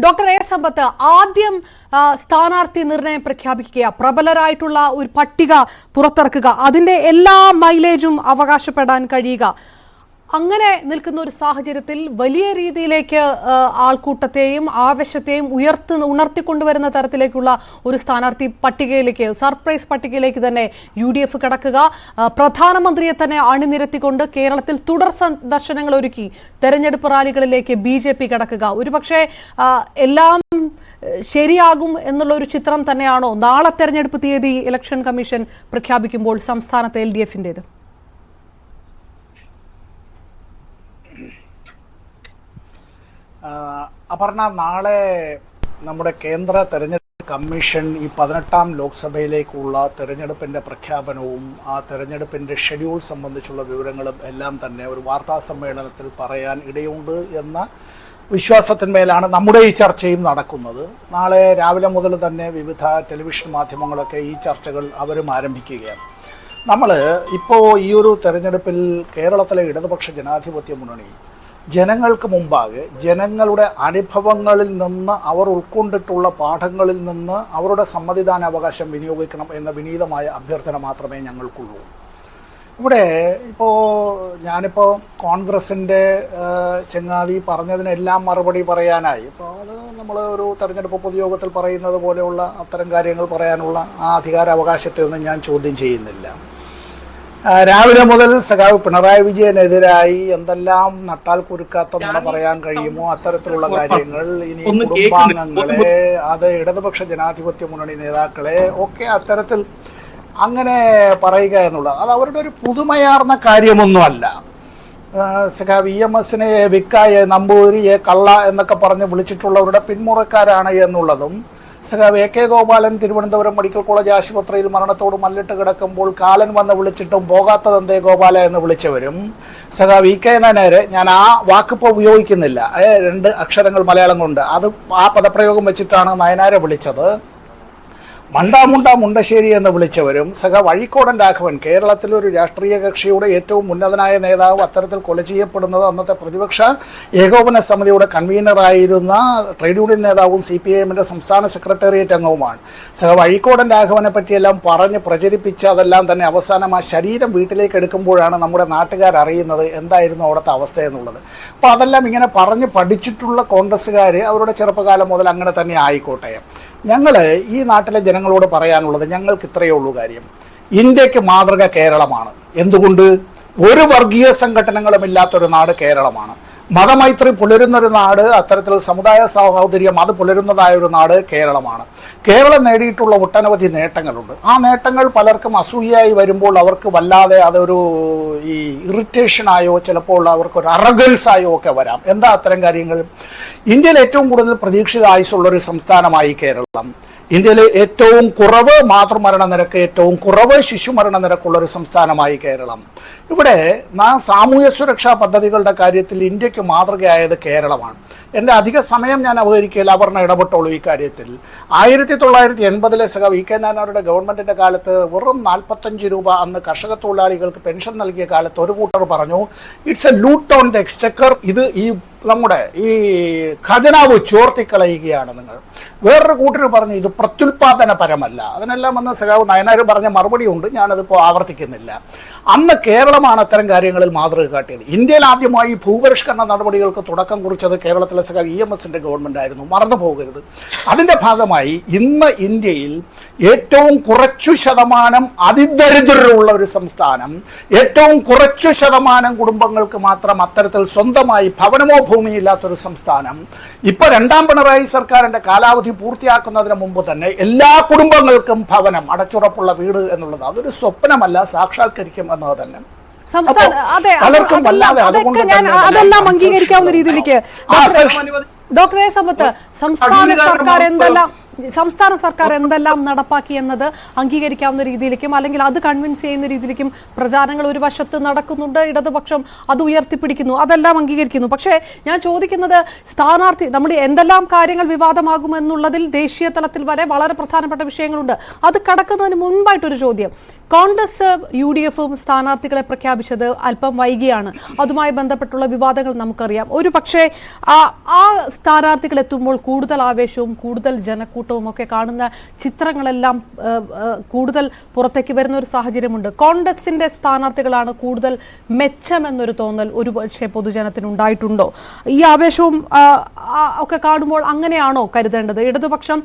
Doctor A സമ്പത്ത് ആദ്യം സ്ഥാനാർത്ഥി നിർണയം പ്രഖ്യാപിക്കുക, പ്രബലരായിട്ടുള്ള ഒരു പട്ടിക പുറത്തിറക്കുക, അതിന്റെ എല്ലാ മൈലേജും അവകാശപ്പെടാൻ കഴിയുക. അങ്ങനെ നിൽക്കുന്ന ഒരു സാഹചര്യത്തിൽ വലിയ രീതിയിലേക്ക് ആൾക്കൂട്ടത്തെയും ആവശ്യത്തെയും ഉണർത്തിക്കൊണ്ടുവരുന്ന തരത്തിലേക്കുള്ള ഒരു സ്ഥാനാർത്ഥി പട്ടികയിലേക്ക്, സർപ്രൈസ് പട്ടികയിലേക്ക് തന്നെ UDF കടക്കുക, പ്രധാനമന്ത്രിയെ തന്നെ അണിനിരത്തിക്കൊണ്ട് കേരളത്തിൽ തുടർ സന്ദർശനങ്ങൾ ഒരുക്കി തെരഞ്ഞെടുപ്പ് റാലികളിലേക്ക് BJP കടക്കുക. ഒരുപക്ഷെ എല്ലാം ശരിയാകും എന്നുള്ള ഒരു ചിത്രം തന്നെയാണോ നാളെ തെരഞ്ഞെടുപ്പ് തീയതി ഇലക്ഷൻ കമ്മീഷൻ പ്രഖ്യാപിക്കുമ്പോൾ സംസ്ഥാനത്തെ LDF-ന്റേത്? അപർണ, നാളെ നമ്മുടെ കേന്ദ്ര തെരഞ്ഞെടുപ്പ് കമ്മീഷൻ ഈ 18ാം ലോക്സഭയിലേക്കുള്ള തെരഞ്ഞെടുപ്പിൻ്റെ പ്രഖ്യാപനവും ആ തെരഞ്ഞെടുപ്പിൻ്റെ ഷെഡ്യൂൾ സംബന്ധിച്ചുള്ള വിവരങ്ങളും എല്ലാം തന്നെ ഒരു വാർത്താ സമ്മേളനത്തിൽ പറയാൻ ഇടയുണ്ട് എന്ന വിശ്വാസത്തിന്മേലാണ് നമ്മുടെ ഈ ചർച്ചയും നടക്കുന്നത്. നാളെ രാവിലെ മുതൽ തന്നെ വിവിധ ടെലിവിഷൻ മാധ്യമങ്ങളൊക്കെ ഈ ചർച്ചകൾ അവരും ആരംഭിക്കുകയാണ്. നമ്മൾ ഇപ്പോൾ ഈ ഒരു തെരഞ്ഞെടുപ്പിൽ കേരളത്തിലെ ഇടതുപക്ഷ ജനാധിപത്യ മുന്നണി ജനങ്ങൾക്ക് മുമ്പാകെ ജനങ്ങളുടെ അനുഭവങ്ങളിൽ നിന്ന്, അവർ ഉൾക്കൊണ്ടിട്ടുള്ള പാഠങ്ങളിൽ നിന്ന് അവരുടെ സമ്മതിദാനാവകാശം വിനിയോഗിക്കണം എന്ന വിനീതമായ അഭ്യർത്ഥന മാത്രമേ ഞങ്ങൾക്കുള്ളൂ. ഇവിടെ ഞാനിപ്പോൾ കോൺഗ്രസിൻ്റെ ചങ്ങാതി പറഞ്ഞതിനെല്ലാം മറുപടി പറയാനായി, ഇപ്പോൾ അത് നമ്മൾ ഒരു തെരഞ്ഞെടുപ്പ് പൊതുയോഗത്തിൽ പറയുന്നത് പോലെയുള്ള അത്തരം കാര്യങ്ങൾ പറയാനുള്ള ആ അധികാരാവകാശത്തെ ഒന്നും ഞാൻ ചോദ്യം ചെയ്യുന്നില്ല. രാവിലെ മുതൽ സഖാവ് പിണറായി വിജയനെതിരായി എന്തെല്ലാം നട്ടാൽ കുരുക്കാത്ത പറയാൻ കഴിയുമോ അത്തരത്തിലുള്ള കാര്യങ്ങൾ, ഇനി കുടുംബാംഗങ്ങളെ, അത് ഇടതുപക്ഷ ജനാധിപത്യ മുന്നണി നേതാക്കളെ ഒക്കെ അത്തരത്തിൽ അങ്ങനെ പറയുക എന്നുള്ളത് അത് അവരുടെ ഒരു പുതുമയാർന്ന കാര്യമൊന്നുമല്ല. സഖാവ് EMSനെ വിക്കായെ, നമ്പൂരിയെ, കള്ള എന്നൊക്കെ പറഞ്ഞ് വിളിച്ചിട്ടുള്ളവരുടെ പിന്മുറക്കാരാണ് എന്നുള്ളതും, സഖാവ് AK Gopalan Thiruvananthapuram medical college ആശുപത്രിയിൽ മരണത്തോട് മല്ലിട്ട് കിടക്കുമ്പോൾ കാലൻ വന്ന് വിളിച്ചിട്ടും പോകാത്തതെന്തേ ഗോപാല എന്ന് വിളിച്ചവരും, സഖാവ് EK നായരെ, ഞാൻ ആ വാക്കിപ്പോൾ ഉപയോഗിക്കുന്നില്ല, 2 അക്ഷരങ്ങൾ മലയാളം കൊണ്ട് അത് ആ പദപ്രയോഗം വെച്ചിട്ടാണ് നയനാരെ വിളിച്ചത്, മണ്ടാമുണ്ട മുണ്ടശ്ശേരി എന്ന് വിളിച്ചവരും, സഖാവ് അഴീക്കോടൻ രാഘവൻ, കേരളത്തിലൊരു രാഷ്ട്രീയ കക്ഷിയുടെ ഏറ്റവും ഉന്നതനായ നേതാവ് അത്തരത്തിൽ കൊല ചെയ്യപ്പെടുന്നത് അന്നത്തെ പ്രതിപക്ഷ ഏകോപന സമിതിയുടെ കൺവീനറായിരുന്ന ട്രേഡ് യൂണിയൻ നേതാവും CPIM-ന്റെ സംസ്ഥാന സെക്രട്ടേറിയറ്റ് അംഗവുമാണ്. സഖാവ് അഴീക്കോടൻ രാഘവനെ പറ്റിയെല്ലാം പറഞ്ഞ് പ്രചരിപ്പിച്ച് അതെല്ലാം തന്നെ അവസാനം ആ ശരീരം വീട്ടിലേക്ക് എടുക്കുമ്പോഴാണ് നമ്മുടെ നാട്ടുകാർ അറിയുന്നത് എന്തായിരുന്നു അവിടുത്തെ അവസ്ഥ എന്നുള്ളത്. അപ്പോൾ അതെല്ലാം ഇങ്ങനെ പറഞ്ഞ് പഠിച്ചിട്ടുള്ള കോൺഗ്രസ്സുകാർ അവരുടെ ചെറുപ്പകാലം മുതൽ അങ്ങനെ തന്നെ ആയിക്കോട്ടെ. ഞങ്ങൾ ഈ നാട്ടിലെ ജനങ്ങളോട് പറയാനുള്ളത് ഞങ്ങൾക്ക് ഇത്രയേ ഉള്ളൂ കാര്യം, ഇന്ത്യക്ക് മാതൃക കേരളമാണ്. എന്തുകൊണ്ട്? ഒരു വർഗീയ സംഘടനകളും ഇല്ലാത്തൊരു നാട് കേരളമാണ്. മതമൈത്രി പുലരുന്നൊരു നാട്, അത്തരത്തിൽ സമുദായ സാഹോദര്യം അത് പുലരുന്നതായ ഒരു നാട് കേരളമാണ്. കേരളം നേടിയിട്ടുള്ള ഒട്ടനവധി നേട്ടങ്ങളുണ്ട്. ആ നേട്ടങ്ങൾ പലർക്കും അസൂയയായി വരുമ്പോൾ അവർക്ക് വല്ലാതെ അതൊരു ഈ ഇറിറ്റേഷനായോ ചിലപ്പോൾ അവർക്കൊരു അറഗൻസായോ ഒക്കെ വരാം. എന്താ അത്തരം കാര്യങ്ങൾ? ഇന്ത്യയിൽ ഏറ്റവും കൂടുതൽ പ്രതീക്ഷിത ആയുസ്സുള്ളൊരു സംസ്ഥാനമായി കേരളം, ഇന്ത്യയിലെ ഏറ്റവും കുറവ് മാതൃമരണ നിരക്ക്, ഏറ്റവും കുറവ് ശിശുമരണ നിരക്കുള്ളൊരു സംസ്ഥാനമായി കേരളം. ഇവിടെ സാമൂഹ്യ സുരക്ഷാ പദ്ധതികളുടെ കാര്യത്തിൽ ഇന്ത്യക്ക് മാതൃകയായത് കേരളമാണ്. എൻ്റെ അധിക സമയം ഞാൻ അവതരിക്കയില്ല, അപർണ ഇടപെട്ടോളൂ ഈ കാര്യത്തിൽ. 1980-ലെ സഖാവ് EK നായനാരുടെ ഗവൺമെൻറ്റിൻ്റെ കാലത്ത് വെറും 45 രൂപ അന്ന് കർഷക തൊഴിലാളികൾക്ക് പെൻഷൻ നൽകിയ കാലത്ത് ഒരു കൂട്ടർ പറഞ്ഞു, it's A loot on the Exchequer, ഇത് ഈ നമ്മുടെ ഈ ഖജനാവ് ചോർത്തിക്കളയുകയാണ് നിങ്ങൾ. വേറൊരു കൂട്ടർ പറഞ്ഞു ഇത് പ്രത്യുൽപാദനപരമല്ല. അതിനെല്ലാം വന്ന് സഖാവ് നയനാർ പറഞ്ഞ മറുപടി ഉണ്ട്, ഞാനതിപ്പോൾ ആവർത്തിക്കുന്നില്ല. അന്ന് കേരളമാണ് അത്തരം കാര്യങ്ങളിൽ മാതൃക കാട്ടിയത്. ഇന്ത്യയിൽ ആദ്യമായി ഭൂപരിഷ്കരണ നടപടികൾക്ക് തുടക്കം കുറിച്ചത് കേരളത്തിലെ സഖാവ് EMSന്റെ ഗവൺമെൻറ് ആയിരുന്നു, മറന്നു പോകരുത്. അതിൻ്റെ ഭാഗമായി ഇന്ന് ഇന്ത്യയിൽ ഏറ്റവും കുറച്ചു ശതമാനം അതിദരിദ്രരുള്ള ഒരു സംസ്ഥാനം, ഏറ്റവും കുറച്ചു ശതമാനം കുടുംബങ്ങൾക്ക് മാത്രം അത്തരത്തിൽ സ്വന്തമായി ഭവനമോ ഭൂമിയില്ലാത്തൊരു സംസ്ഥാനം, ഇപ്പോൾ 2ാം പിണറായി സർക്കാരിൻ്റെ കാലാവധി പൂർത്തിയാക്കുന്നതിന് മുമ്പ് തന്നെ എല്ലാ കുടുംബങ്ങൾക്കും ഭവനം, അടച്ചുറപ്പുള്ള വീട് എന്നുള്ളത് അതൊരു സ്വപ്നമല്ല, സാക്ഷാത്കരിക്കും എന്നത് തന്നെ പലർക്കും വല്ലാതെ. അതുകൊണ്ട് അതെല്ലാം അംഗീകരിക്കാവുന്ന രീതിയിലേക്ക് ഡോക്ടർ എ സമ്പത്ത്, സംസ്ഥാന സർക്കാർ എന്തെല്ലാം സംസ്ഥാന സർക്കാർ എന്തെല്ലാം നടപ്പാക്കി എന്നത് അംഗീകരിക്കാവുന്ന രീതിയിലേക്കും അല്ലെങ്കിൽ അത് കൺവിൻസ് ചെയ്യുന്ന രീതിയിലേക്കും പ്രചാരണങ്ങൾ ഒരു വശത്ത് നടക്കുന്നുണ്ട്. ഇടതുപക്ഷം അത് ഉയർത്തിപ്പിടിക്കുന്നു, അതെല്ലാം അംഗീകരിക്കുന്നു. പക്ഷേ ഞാൻ ചോദിക്കുന്നത്, സ്ഥാനാർത്ഥി നമ്മുടെ എന്തെല്ലാം കാര്യങ്ങൾ വിവാദമാകുമെന്നുള്ളതിൽ ദേശീയ തലത്തിൽ വരെ വളരെ പ്രധാനപ്പെട്ട വിഷയങ്ങളുണ്ട്. അത് കടക്കുന്നതിന് മുൻപായിട്ടൊരു ചോദ്യം. കോൺഗ്രസ് UDFും സ്ഥാനാർത്ഥികളെ പ്രഖ്യാപിച്ചത് അല്പം വൈകിയാണ്. അതുമായി ബന്ധപ്പെട്ടുള്ള വിവാദങ്ങൾ നമുക്കറിയാം. ഒരു പക്ഷേ ആ സ്ഥാനാർത്ഥികൾ എത്തുമ്പോൾ കൂടുതൽ ആവേശവും കൂടുതൽ ജനക്കൂട്ടവും ഒക്കെ കാണുന്ന ചിത്രങ്ങളെല്ലാം കൂടുതൽ പുറത്തേക്ക് വരുന്ന ഒരു സാഹചര്യമുണ്ട്. കോൺഗ്രസിന്റെ സ്ഥാനാർത്ഥികളാണ് കൂടുതൽ മെച്ചമെന്നൊരു തോന്നൽ ഒരു പക്ഷേ പൊതുജനത്തിന് ഉണ്ടായിട്ടുണ്ടോ? ഈ ആവേശവും ഒക്കെ കാണുമ്പോൾ അങ്ങനെയാണോ കരുതേണ്ടത്? ഇടതുപക്ഷം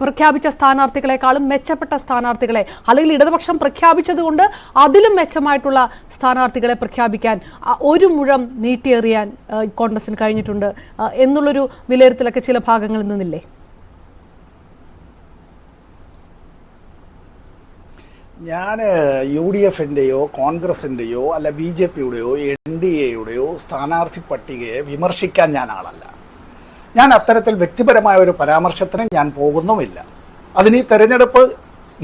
പ്രഖ്യാപിച്ച സ്ഥാനാർത്ഥികളെക്കാളും മെച്ചപ്പെട്ട സ്ഥാനാർത്ഥികളെ, അല്ലെങ്കിൽ ഇടതുപക്ഷം പ്രഖ്യാപിച്ചതുകൊണ്ട് അതിലും മെച്ചമായിട്ടുള്ള സ്ഥാനാർത്ഥികളെ പ്രഖ്യാപിക്കാൻ ഒരു മുഴം നീട്ടിയെറിയാൻ കോൺഗ്രസിന് കഴിഞ്ഞിട്ടുണ്ട് എന്നുള്ളൊരു വിലയിരുത്തലൊക്കെ ചില ഭാഗങ്ങളിൽ നിന്നില്ലേ? ഞാൻ UDFിൻ്റെയോ കോൺഗ്രസിൻ്റെയോ അല്ല BJPയുടെയോ NDAയുടെയോ സ്ഥാനാർത്ഥി പട്ടികയെ വിമർശിക്കാൻ ഞാൻ ആളല്ല. ഞാൻ അത്തരത്തിൽ വ്യക്തിപരമായ ഒരു പരാമർശത്തിന് ഞാൻ പോകുന്നുമില്ല. അതിന് ഈ തെരഞ്ഞെടുപ്പ്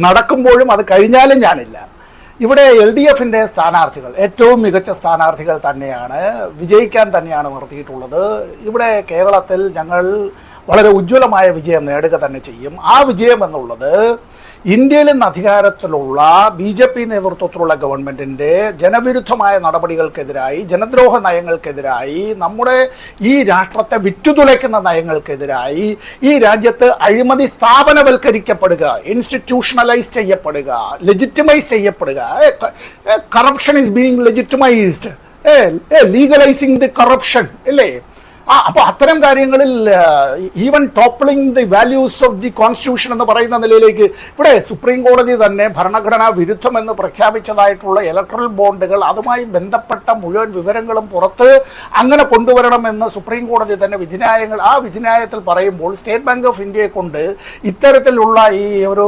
നടക്കുമ്പോഴും അത് കഴിഞ്ഞാലും ഞാനില്ല. ഇവിടെ LDFിൻ്റെ സ്ഥാനാർത്ഥികൾ ഏറ്റവും മികച്ച സ്ഥാനാർത്ഥികൾ തന്നെയാണ്, വിജയിക്കാൻ തന്നെയാണ് നിർത്തിയിട്ടുള്ളത്. ഇവിടെ കേരളത്തിൽ ഞങ്ങൾ വളരെ ഉജ്ജ്വലമായ വിജയം നേടുക തന്നെ ചെയ്യും. ആ വിജയം എന്നുള്ളത് ഇന്ത്യയിൽ നിന്ന് അധികാരത്തിലുള്ള BJP നേതൃത്വത്തിലുള്ള ഗവൺമെന്റിന്റെ ജനവിരുദ്ധമായ നടപടികൾക്കെതിരായി, ജനദ്രോഹ നയങ്ങൾക്കെതിരായി, നമ്മുടെ ഈ രാഷ്ട്രത്തെ വിറ്റുതുലയ്ക്കുന്ന നയങ്ങൾക്കെതിരായി, ഈ രാജ്യത്ത് അഴിമതി സ്ഥാപനവൽക്കരിക്കപ്പെടുക, ഇൻസ്റ്റിറ്റ്യൂഷണലൈസ് ചെയ്യപ്പെടുക, ലെജിറ്റിമൈസ് ചെയ്യപ്പെടുക, corruption is being legitimised, legalising the corruption അല്ലേ? അപ്പോൾ അത്തരം കാര്യങ്ങളിൽ even toppling the values of the constitution എന്ന് പറയുന്ന നിലയിലേക്ക് ഇവിടെ സുപ്രീം കോടതി തന്നെ ഭരണഘടനാ വിരുദ്ധമെന്ന് പ്രഖ്യാപിച്ചതായിട്ടുള്ള ഇലക്ട്രൽ ബോണ്ടുകൾ, അതുമായി ബന്ധപ്പെട്ട മുഴുവൻ വിവരങ്ങളും പുറത്ത് അങ്ങനെ കൊണ്ടുവരണമെന്ന് സുപ്രീം കോടതി തന്നെ ആ വിധിന്യായത്തിൽ പറയുമ്പോൾ സ്റ്റേറ്റ് ബാങ്ക് ഓഫ് ഇന്ത്യയെ കൊണ്ട് ഇത്തരത്തിലുള്ള ഈ ഒരു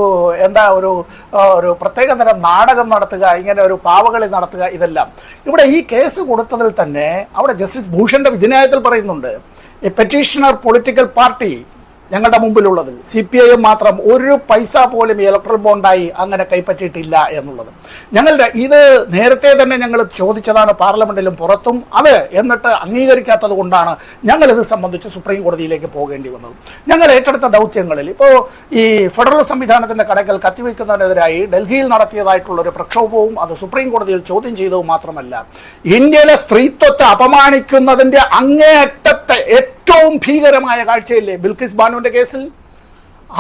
പ്രത്യേകതരം നാടകം നടത്തുക, ഇങ്ങനെ ഒരു പാവകളി നടത്തുക, ഇതെല്ലാം ഇവിടെ ഈ കേസ് കൊടുത്തതിൽ തന്നെ അവിടെ ജസ്റ്റിസ് ഭൂഷന്റെ വിധിന്യായത്തിൽ പറയുന്നുണ്ട്, എ പെറ്റീഷണർ പൊളിറ്റിക്കൽ പാർട്ടി ഞങ്ങളുടെ മുമ്പിലുള്ളത് CPIM മാത്രം ഒരു പൈസ പോലും ഇലക്ട്രൽ ബോണ്ടായി അങ്ങനെ കൈപ്പറ്റിയിട്ടില്ല എന്നുള്ളത്. ഇത് നേരത്തെ തന്നെ ഞങ്ങൾ ചോദിച്ചതാണ് പാർലമെന്റിലും പുറത്തും. അത് എന്നിട്ട് അംഗീകരിക്കാത്തത് കൊണ്ടാണ് ഞങ്ങൾ ഇത് സംബന്ധിച്ച് സുപ്രീം കോടതിയിലേക്ക് പോകേണ്ടി വന്നത്. ഞങ്ങൾ ഏറ്റെടുത്ത ദൗത്യങ്ങളിൽ ഇപ്പോൾ ഈ ഫെഡറൽ സംവിധാനത്തിന്റെ കടക്കൽ കത്തിവെക്കുന്നതിനെതിരായി ഡൽഹിയിൽ നടത്തിയതായിട്ടുള്ള ഒരു പ്രക്ഷോഭവും അത് സുപ്രീം കോടതിയിൽ ചോദ്യം ചെയ്തതും മാത്രമല്ല, ഇന്ത്യയിലെ സ്ത്രീത്വത്തെ അപമാനിക്കുന്നതിന്റെ അങ്ങേയറ്റത്തെ ഏറ്റവും ഭീകരമായ കാഴ്ചയില്ലേ ബിൽക്കിസ് ബാനുവിന്റെ കേസിൽ?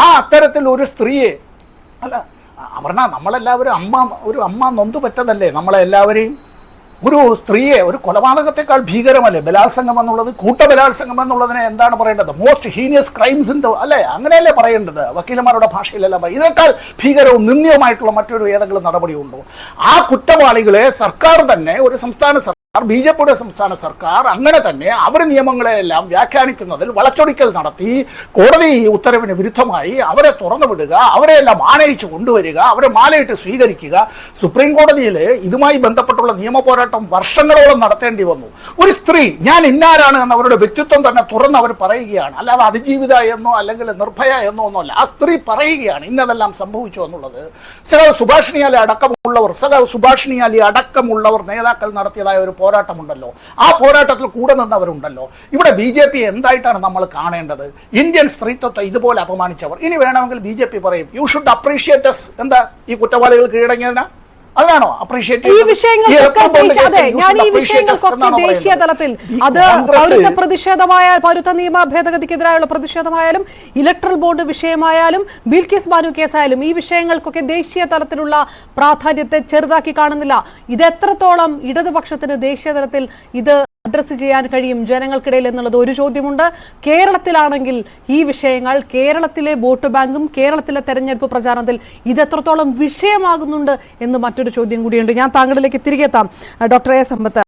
അത്തരത്തിൽ ഒരു സ്ത്രീയെ, അല്ല അപർണ, നമ്മളെല്ലാവരും ഒരു അമ്മ നൊന്തു പറ്റതല്ലേ നമ്മളെല്ലാവരെയും? ഒരു സ്ത്രീയെ, ഒരു കൊലപാതകത്തെക്കാൾ ഭീകരമല്ലേ ബലാത്സംഗം എന്നുള്ളത്? കൂട്ടബലാത്സംഗം എന്നുള്ളതിനെ എന്താണ് പറയേണ്ടത്? മോസ്റ്റ് ഹീനിയസ് ക്രൈംസ് അല്ലേ? അങ്ങനെയല്ലേ പറയേണ്ടത്? വക്കീലന്മാരുടെ ഭാഷയിലല്ല. ഇതിനേക്കാൾ ഭീകരവും നിന്ദ്യവുമായിട്ടുള്ള മറ്റൊരു ഏതെങ്കിലും നടപടിയുണ്ടോ? ആ കുറ്റവാളികളെ സർക്കാർ തന്നെ, ഒരു സംസ്ഥാന BJPയുടെ സംസ്ഥാന സർക്കാർ അങ്ങനെ തന്നെ അവർ നിയമങ്ങളെല്ലാം വ്യാഖ്യാനിക്കുന്നതിൽ വളച്ചൊടിക്കൽ നടത്തി, കോടതി ഉത്തരവിന് വിരുദ്ധമായി അവരെ തുറന്നുവിടുക, അവരെല്ലാം ആനയിച്ചു കൊണ്ടുവരിക, അവരെ മാലയിട്ട് സ്വീകരിക്കുക. സുപ്രീം കോടതിയിൽ ഇതുമായി ബന്ധപ്പെട്ടുള്ള നിയമ പോരാട്ടം വർഷങ്ങളോളം നടത്തേണ്ടി വന്നു. ഒരു സ്ത്രീ ഞാൻ ഇന്നാരാണ് എന്ന് അവരുടെ വ്യക്തിത്വം തന്നെ തുറന്ന് അവർ പറയുകയാണ്. അല്ലാതെ അതിജീവിത എന്നോ അല്ലെങ്കിൽ നിർഭയ എന്നോ ഒന്നുമല്ല. ആ സ്ത്രീ പറയുകയാണ് ഇന്നതെല്ലാം സംഭവിച്ചു എന്നുള്ളത്. സുഭാഷിണി അടക്കമുള്ളവർ നേതാക്കൾ നടത്തിയതായ ഒരു പോരാട്ടമുണ്ടല്ലോ, ആ പോരാട്ടത്തിൽ കൂടെ നിന്നവരുണ്ടല്ലോ. ഇവിടെ BJP എന്തായിട്ടാണ് നമ്മൾ കാണേണ്ടത്? ഇന്ത്യൻ സ്ത്രീത്വത്തെ ഇതുപോലെ അപമാനിച്ചവർ. ഇനി വേണമെങ്കിൽ BJP പറയും യു ഷുഡ് അപ്രീഷിയേറ്റ് അസ്. എന്താ ഈ കുറ്റവാളികൾ കീഴടങ്ങിയതിനാ? അതാണോ അപ്രീഷിയേറ്റ്? ഈ വിഷയങ്ങൾക്കൊക്കെ ദേശീയ തലത്തിൽ അത് പൗരത്വ പ്രതിഷേധമായാലും, പൗരത്വ നിയമ ഭേദഗതിക്കെതിരായുള്ള പ്രതിഷേധമായാലും, ഇലക്ട്രൽ ബോണ്ട് വിഷയമായാലും, ബിൽക്കിസ് ബാനു കേസായാലും, ഈ വിഷയങ്ങൾക്കൊക്കെ ദേശീയ തലത്തിലുള്ള പ്രാധാന്യത്തെ ചെറുതാക്കി കാണുന്നില്ല. ഇത് എത്രത്തോളം ഇടതുപക്ഷത്തിന് ദേശീയ തലത്തിൽ ഇത് അഡ്രസ് ചെയ്യാൻ കഴിയും ജനങ്ങൾക്കിടയിൽ എന്നുള്ളത് ഒരു ചോദ്യമുണ്ട്. കേരളത്തിലാണെങ്കിൽ ഈ വിഷയങ്ങൾ, കേരളത്തിലെ വോട്ട് ബാങ്കും കേരളത്തിലെ തെരഞ്ഞെടുപ്പ് പ്രചാരണത്തിൽ ഇതെത്രത്തോളം വിഷയമാകുന്നുണ്ട് എന്ന് മറ്റൊരു ചോദ്യം കൂടിയുണ്ട്. ഞാൻ താങ്കളിലേക്ക് തിരികെ എത്താം. Doctor A Sampath,